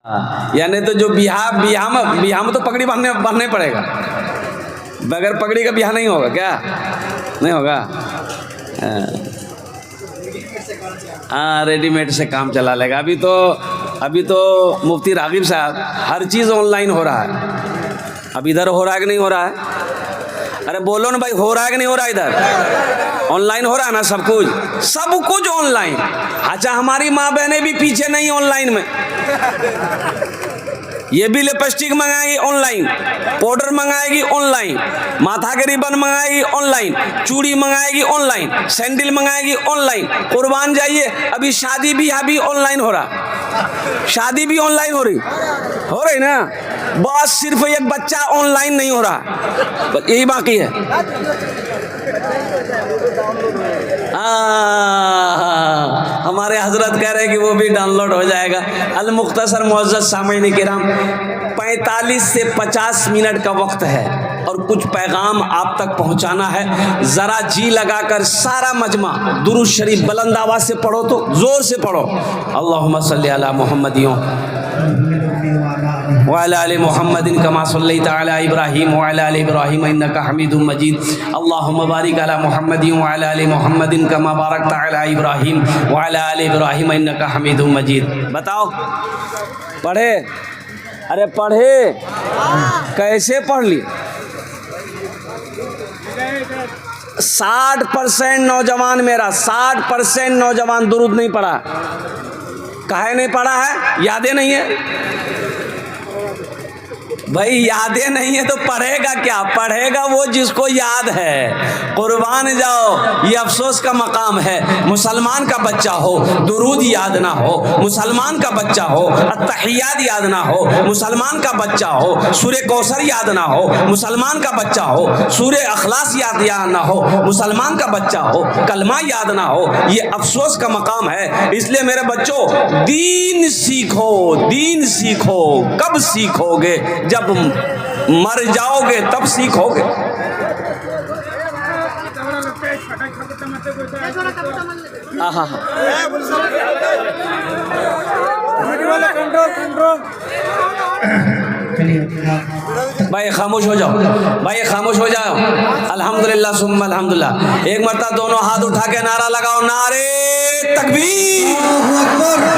यानी तो जो बिहार में तो पगड़ी बांधने पड़ेगा, बगैर पगड़ी का बिहार नहीं होगा क्या? नहीं होगा। हाँ, रेडीमेड से काम चला लेगा। अभी तो मुफ्ती रागिब साहब हर चीज़ ऑनलाइन हो रहा है। अब इधर हो रहा है कि नहीं हो रहा है? अरे बोलो ना भाई, हो रहा है कि नहीं हो रहा है? इधर ऑनलाइन हो रहा है ना, सब कुछ ऑनलाइन। अच्छा, हमारी माँ बहनें भी पीछे नहीं ऑनलाइन में। ये भी लिपस्टिक मंगाएगी ऑनलाइन, पाउडर मंगाएगी ऑनलाइन, माथा के रिबन मंगाएगी ऑनलाइन, चूड़ी मंगाएगी ऑनलाइन, सैंडल मंगाएगी ऑनलाइन। कुर्बान जाइए, अभी शादी भी अभी ऑनलाइन हो रहा, शादी भी ऑनलाइन हो रही ना। बस सिर्फ एक बच्चा ऑनलाइन नहीं हो रहा, बस यही बाकी है। हमारे हजरत कह रहे हैं कि वो भी डाउनलोड हो जाएगा। अल मुख्तसर मुअज़्ज़ज़ सामीन किराम, 45 से 50 मिनट का वक्त है और कुछ पैगाम आप तक पहुंचाना है। ज़रा जी लगाकर सारा मजमा दुरूद शरीफ बुलंद आवाज़ से पढ़ो, तो ज़ोर से पढ़ो। अल्लाहुम्मा सल्ली अला मुहम्मदियों व अला आलि मुहम्मदिन कमा सल्लैता अला इब्राहीम व अला आलि इब्राहीम इन्नका हमीदुम मजीद। अल्लाहुम्मा बारिक अला मुहम्मदिन व अला आलि मुहम्मदिन कमा बारकता अला इब्राहीम व अला आलि इब्राहीम इन्नका हमीदुम मजीद। बताओ, पढ़े? अरे पढ़े, कैसे पढ़ ली? 60% नौजवान, मेरा 60% नौजवान दुरूद नहीं पढ़ा। काहे नहीं पढ़ा है? यादें नहीं है भाई, यादें नहीं है तो पढ़ेगा क्या? पढ़ेगा वो जिसको याद है। कुर्बान जाओ, ये अफसोस का मकाम है। मुसलमान का बच्चा हो, दुरूद याद ना हो, मुसलमान का बच्चा हो, अत्तहियात याद ना हो, मुसलमान का बच्चा हो, सूरे कौसर याद ना हो, मुसलमान का बच्चा हो, सूरे अखलास याद ना हो, मुसलमान का बच्चा हो, कलमा याद ना हो। ये अफसोस का मकाम है। इसलिए मेरे बच्चों, दीन सीखो, दीन सीखो। कब सीखोगे? जब मर जाओगे तब सीखोगे। भाई खामोश हो जाओ, भाई खामोश हो जाओ। अल्हम्दुलिल्लाह सुम्मा अल्हम्दुलिल्लाह। एक मरतबा दोनों हाथ उठा के नारा लगाओ, नारे तकबीर,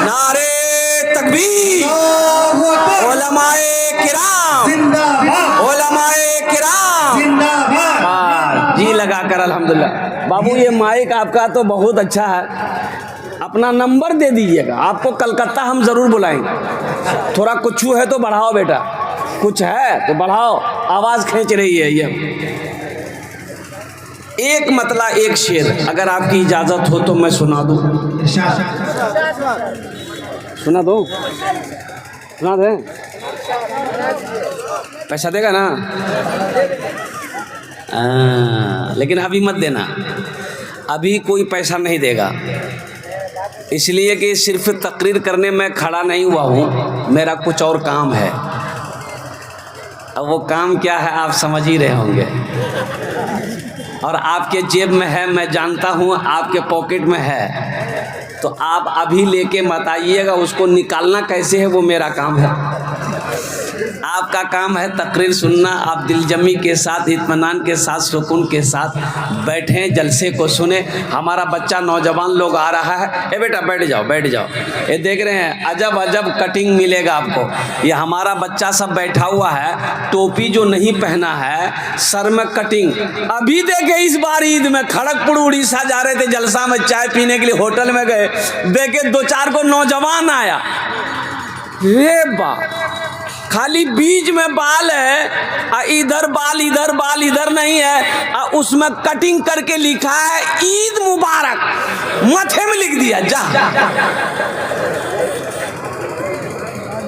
नारे तकबीर। उलमाए किराम जिंदाबाद, उलमाए किराम जिंदाबाद। जी लगाकर अल्हम्दुलिल्लाह। बाबू, ये माइक आपका तो बहुत अच्छा है, अपना नंबर दे दीजिएगा, आपको कलकत्ता हम जरूर बुलाएंगे। थोड़ा कुछ है तो बढ़ाओ बेटा, कुछ है तो बढ़ाओ, आवाज खींच रही है ये। एक मतला एक शेर अगर आपकी इजाजत हो तो मैं सुना दूं। सुना दो, सुना दे। पैसा देगा ना? लेकिन अभी मत देना, अभी कोई पैसा नहीं देगा, इसलिए कि सिर्फ तकरीर करने में खड़ा नहीं हुआ हूँ, मेरा कुछ और काम है। अब वो काम क्या है आप समझ ही रहे होंगे, और आपके जेब में है, मैं जानता हूँ आपके पॉकेट में है, तो आप अभी लेके मत आइएगा। उसको निकालना कैसे है वो मेरा काम है। आपका काम है तकरीर सुनना। आप दिलजमी के साथ, इत्मीनान के साथ, सुकून के साथ बैठें, जलसे को सुने। हमारा बच्चा नौजवान लोग आ रहा है। ए बेटा बैठ जाओ, बैठ जाओ। ये देख रहे हैं, अजब अजब कटिंग मिलेगा आपको। ये हमारा बच्चा सब बैठा हुआ है, टोपी जो नहीं पहना है, सर में कटिंग। अभी देखे इस बार ईद में खड़गपुर उड़ीसा जा रहे थे जलसा में, चाय पीने के लिए होटल में गए, देखे 2-4 को नौजवान आया। ये बात खाली बीच में बाल है, इधर बाल इधर, बाल इधर नहीं है, उसमें कटिंग करके लिखा है ईद मुबारक, माथे में लिख दिया। जा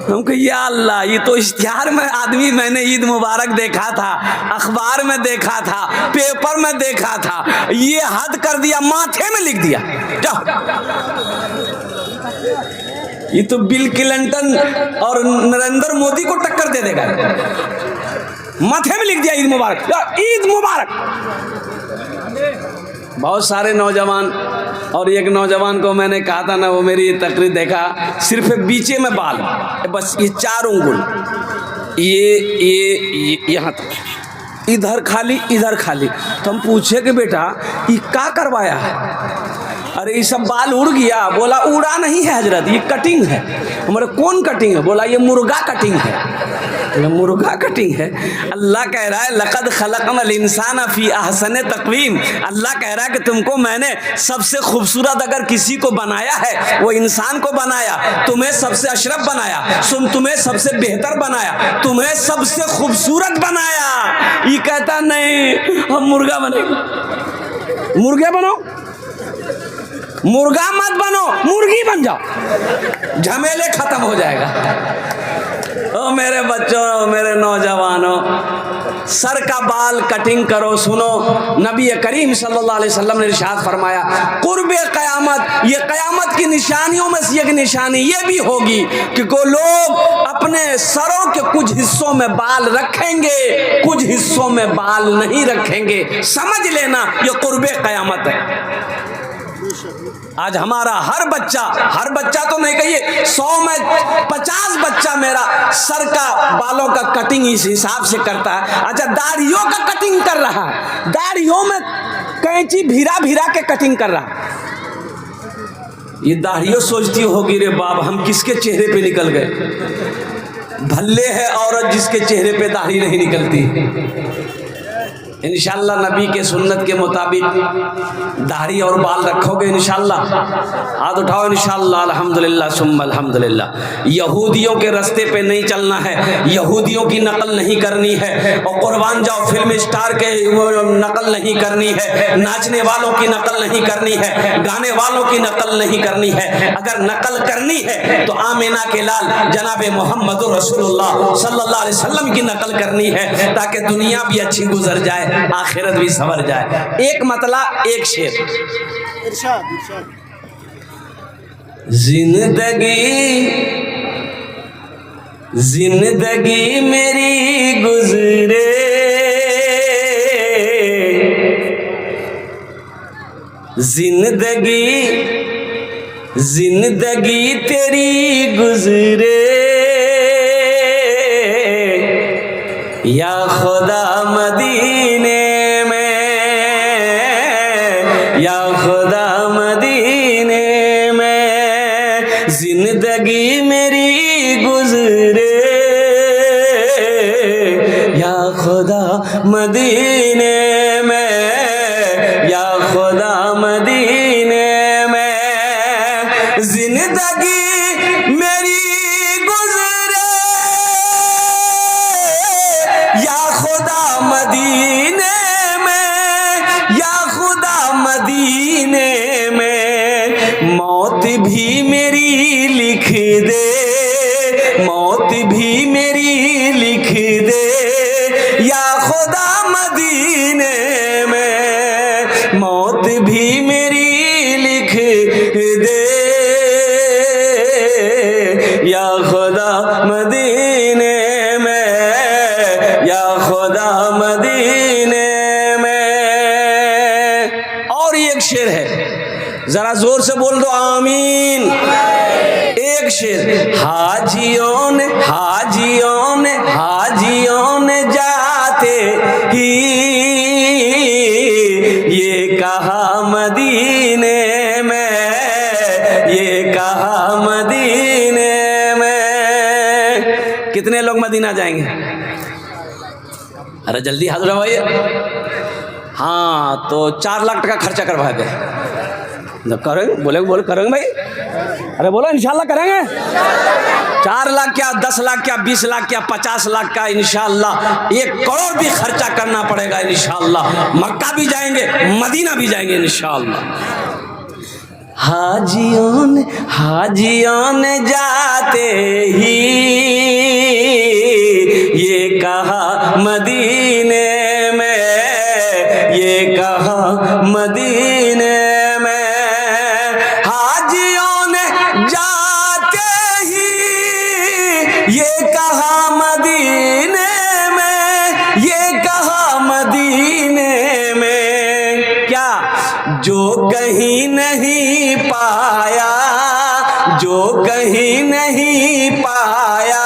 हमको, या अल्लाह, ये तो इश्तिहार में आदमी, मैंने ईद मुबारक देखा था, अखबार में देखा था, पेपर में देखा था, ये हद कर दिया, माथे में लिख दिया। ये तो बिल क्लिंटन और नरेंद्र मोदी को टक्कर दे देगा। माथे में लिख दिया ईद मुबारक, ईद मुबारक। बहुत सारे नौजवान, और एक नौजवान को मैंने कहा था ना, वो मेरी ये तकरीर देखा, सिर्फ बीचे में बाल, बस ये 4 उंगल, ये यहाँ तक, इधर खाली इधर खाली। तो हम पूछे कि बेटा ये क्या करवाया है? अरे ये सब बाल उड़ गया। बोला उड़ा नहीं है हजरत, ये कटिंग है। हमारे कौन कटिंग है? बोला ये मुर्गा कटिंग है। बोला मुर्गा कटिंग है? अल्लाह कह रहा है लक़द ख़लक़नल इंसाना फ़ी अहसनि तक़वीम। अल्लाह कह रहा है कि तुमको मैंने सबसे खूबसूरत अगर किसी को बनाया है वो इंसान को बनाया, तुम्हें सबसे अशरफ बनाया, तुम्हें सबसे बेहतर बनाया, तुम्हें सबसे खूबसूरत बनाया। ये कहता नहीं हम मुर्गा बनेंगे। मुर्गे बनो, मुर्गा मत बनो, मुर्गी बन जाओ, झमेले खत्म हो जाएगा। ओ मेरे बच्चों, मेरे नौजवानों, सर का बाल कटिंग करो। सुनो, नबी करीम सल्लल्लाहु अलैहि वसल्लम ने इरशाद फरमाया कुर्बे क़यामत, ये क़यामत की निशानियों में से एक निशानी ये भी होगी कि को लोग अपने सरों के कुछ हिस्सों में बाल रखेंगे, कुछ हिस्सों में बाल नहीं रखेंगे। समझ लेना ये कुर्बे क़यामत है। आज हमारा हर बच्चा तो नहीं कहिए 100 में 50 बच्चा मेरा सर का बालों का कटिंग इस हिसाब से करता है। अच्छा, दाढ़ियों का कटिंग कर रहा है, दाढ़ियों में कैंची भिरा भिरा के कटिंग कर रहा है। ये दाढ़ियों सोचती होगी रे बाप हम किसके चेहरे पे निकल गए। भल्ले है औरत जिसके चेहरे पे दाढ़ी नहीं निकलती। इंशाअल्लाह नबी के सुन्नत के मुताबिक दाढ़ी और बाल रखोगे इंशाअल्लाह। हाथ उठाओ इंशाअल्लाह। अल्हम्दुलिल्लाह सुम्मा अल्हम्दुलिल्लाह। यहूदियों के रास्ते पे नहीं चलना है, यहूदियों की नकल नहीं करनी है, और कुर्बान जाओ फिल्म स्टार के नकल नहीं करनी है, नाचने वालों की नकल नहीं करनी है, गाने वालों की नकल नहीं करनी है। अगर नकल करनी है तो आमिना के लाल जनाब मोहम्मद रसूलुल्लाह सल्लल्लाहु अलैहि वसल्लम की नकल करनी है, ताकि दुनिया भी अच्छी गुजर जाए, आखिरत भी संवर जाए। एक मतला एक शेर। जिंदगी मेरी गुजरे, जिंदगी तेरी गुजरे, या खुदा मदीने में, या खुदा मदीने में जिंदगी मेरी गुजरे, या खुदा मदीने में, या खुदा मदीने में जिंदगी मेरी गुजरे, या खुदा मदीने में, या खुदा मदीने में मौत भी मेरी लिख दे, मौत भी मेरी लिख दे, या खुदा मदीने में मौत भी मेरी लिख दे, या खुदा मदीने में, या खुदा मदीने में। और एक शेर है, जरा जोर से बोल दो आमीन। एक शेर, हाजियों ने हाजियों ने हाजियों ने जाते ही ये कहा मदीने में, ये कहा मदीने में। कितने लोग मदीना जाएंगे? अरे जल्दी हाथ उठाओ भाई। हाँ तो 4 लाख टका खर्चा करवा दे। करेंगे? बोले करेंगे भाई? अरे बोलो इंशाल्लाह करेंगे। 4 लाख क्या, 10 लाख क्या, 20 लाख क्या, 50 लाख का, इंशाल्लाह 1 करोड़ भी खर्चा करना पड़ेगा इंशाल्लाह। मक्का भी जाएंगे, मदीना भी जाएंगे इंशाल्लाह। हाजियों ने जाते ही ये कहा मदीने में, ये कहा मदीने में, हाजियों ने जाते ही ये कहा मदीने में, ये कहा मदीने में। क्या कहीं नहीं पाया, जो कहीं नहीं पाया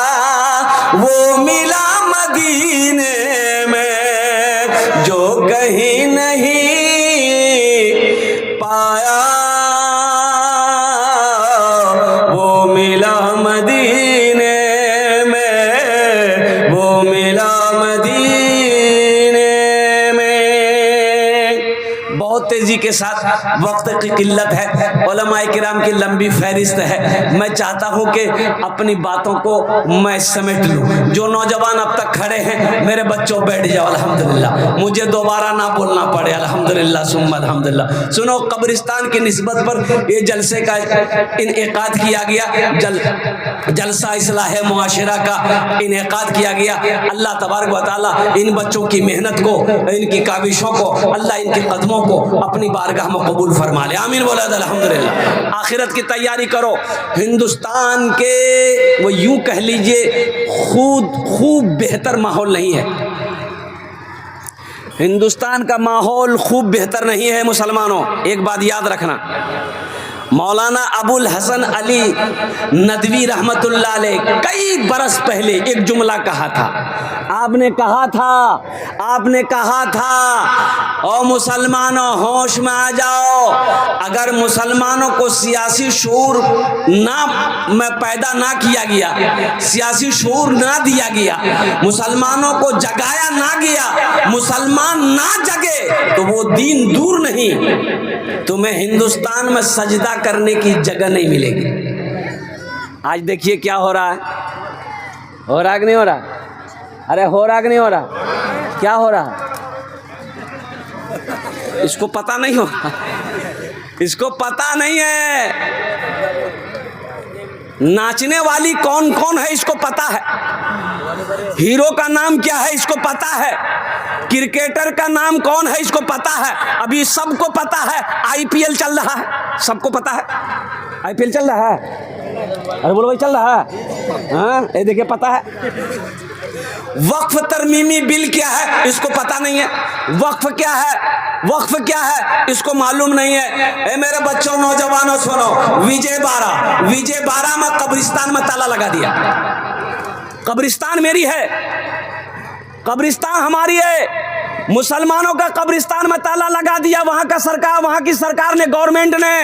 वो मिला मदीने में, जो कहीं नहीं पाया वो मिला मदीने में, वो मिला मदीने में। बहुत तेजी के साथ वक्त की किल्लत है, उलमाए किराम की लंबी फहरिस्त है। मैं चाहता हूं कि अपनी बातों को मैं समेट लूं। जो नौजवान अब तक खड़े हैं, मेरे बच्चों बैठ जाओ अल्हम्दुलिल्लाह, मुझे दोबारा ना बोलना पड़े अल्हम्दुलिल्लाह सुम्मा अल्हम्दुलिल्लाह। सुनो, कब्रिस्तान की निस्बत पर ये जलसे का इनेकाद किया गया, जलसा इस्लाह मुआशरा का इनेकाद किया गया। अल्लाह तबारक व तआला इन बच्चों की मेहनत को, इनकी काविशों को, अल्लाह इनके कदमों को अपनी बारगाह में कबूल फरमा ले, आमीन बोला अल्हम्दुलिल्लाह। आखिरत की तैयारी करो। हिंदुस्तान के वो यूं कह लीजिए खूब बेहतर माहौल नहीं है। हिंदुस्तान का माहौल खूब बेहतर नहीं है मुसलमानों। एक बात याद रखना, मौलाना अबुल हसन अली नदवी रहमतुल्लाह अलैह कई बरस पहले एक जुमला कहा था। आपने कहा था ओ मुसलमानों होश में आ जाओ, अगर मुसलमानों को सियासी शऊर में पैदा ना किया गया, सियासी शऊर ना दिया गया, मुसलमानों को जगाया ना गया, मुसलमान ना जगे तो वो दीन दूर नहीं, तुम्हें हिंदुस्तान में सजदा करने की जगह नहीं मिलेगी। आज देखिए क्या हो रहा है, हो रहा कि नहीं हो रहा? अरे हो रहा कि नहीं हो रहा? क्या हो रहा? इसको पता नहीं हो, इसको पता नहीं है। नाचने वाली कौन कौन है इसको पता है, हीरो का नाम क्या है इसको पता है, क्रिकेटर का नाम कौन है इसको पता है। अभी सबको पता है आईपीएल चल रहा है, सबको पता है आईपीएल चल रहा है। अरे बोलो भाई चल रहा है, हाँ ये देखिए पता है। वक्फ तरमीमी बिल क्या है इसको पता नहीं है, वक्फ क्या है, वक्फ क्या है इसको मालूम नहीं है। ए मेरे बच्चों नौजवानों सुनो, विजय बारह में कब्रिस्तान में ताला लगा दिया। कब्रिस्तान मेरी है, कब्रिस्तान हमारी है, मुसलमानों का कब्रिस्तान में ताला लगा दिया। वहां की सरकार ने, गवर्नमेंट ने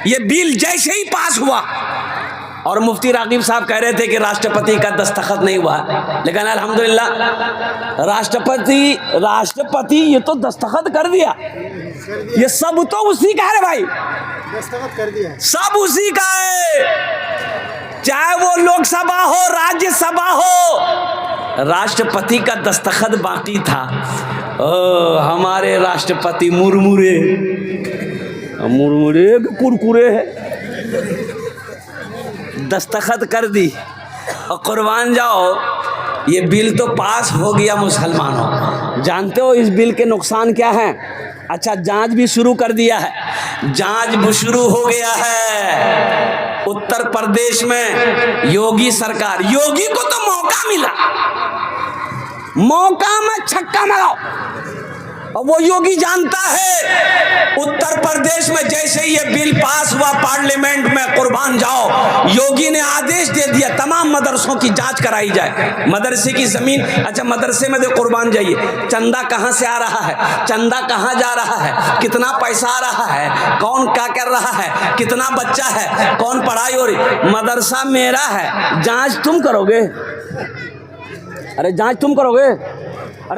ये बिल जैसे ही पास हुआ, और मुफ्ती रागिब साहब कह रहे थे कि राष्ट्रपति का दस्तखत नहीं हुआ, लेकिन अल्हम्दुलिल्लाह राष्ट्रपति ये तो दस्तखत कर दिया। ये सब तो उसी का है भाई, दस्तखत कर दिया, सब उसी का है, चाहे वो लोकसभा हो राज्यसभा हो, राष्ट्रपति का दस्तखत बाकी था। हमारे राष्ट्रपति मुरमुरे कुरकुरे है, दस्तखत कर दी और कुर्बान जाओ ये बिल तो पास हो गया। मुसलमानों जानते हो इस बिल के नुकसान क्या हैं? अच्छा, जांच भी शुरू कर दिया है, जांच भी शुरू हो गया है। उत्तर प्रदेश में योगी सरकार, योगी को तो मौका मिला, मौका में छक्का मारो, और वो योगी जानता है उत्तर प्रदेश में जैसे ही ये बिल पास हुआ पार्लियामेंट में, कुर्बान जाओ, योगी ने आदेश दे दिया तमाम मदरसों की जांच कराई जाए। मदरसे की जमीन, अच्छा मदरसे में कुर्बान जाइए, चंदा कहां से आ रहा है, चंदा कहां जा रहा है, कितना पैसा आ रहा है, कौन क्या कर रहा है, कितना बच्चा है, कौन पढ़ाई हो रही। मदरसा मेरा है, जांच तुम करोगे? अरे जांच तुम करोगे?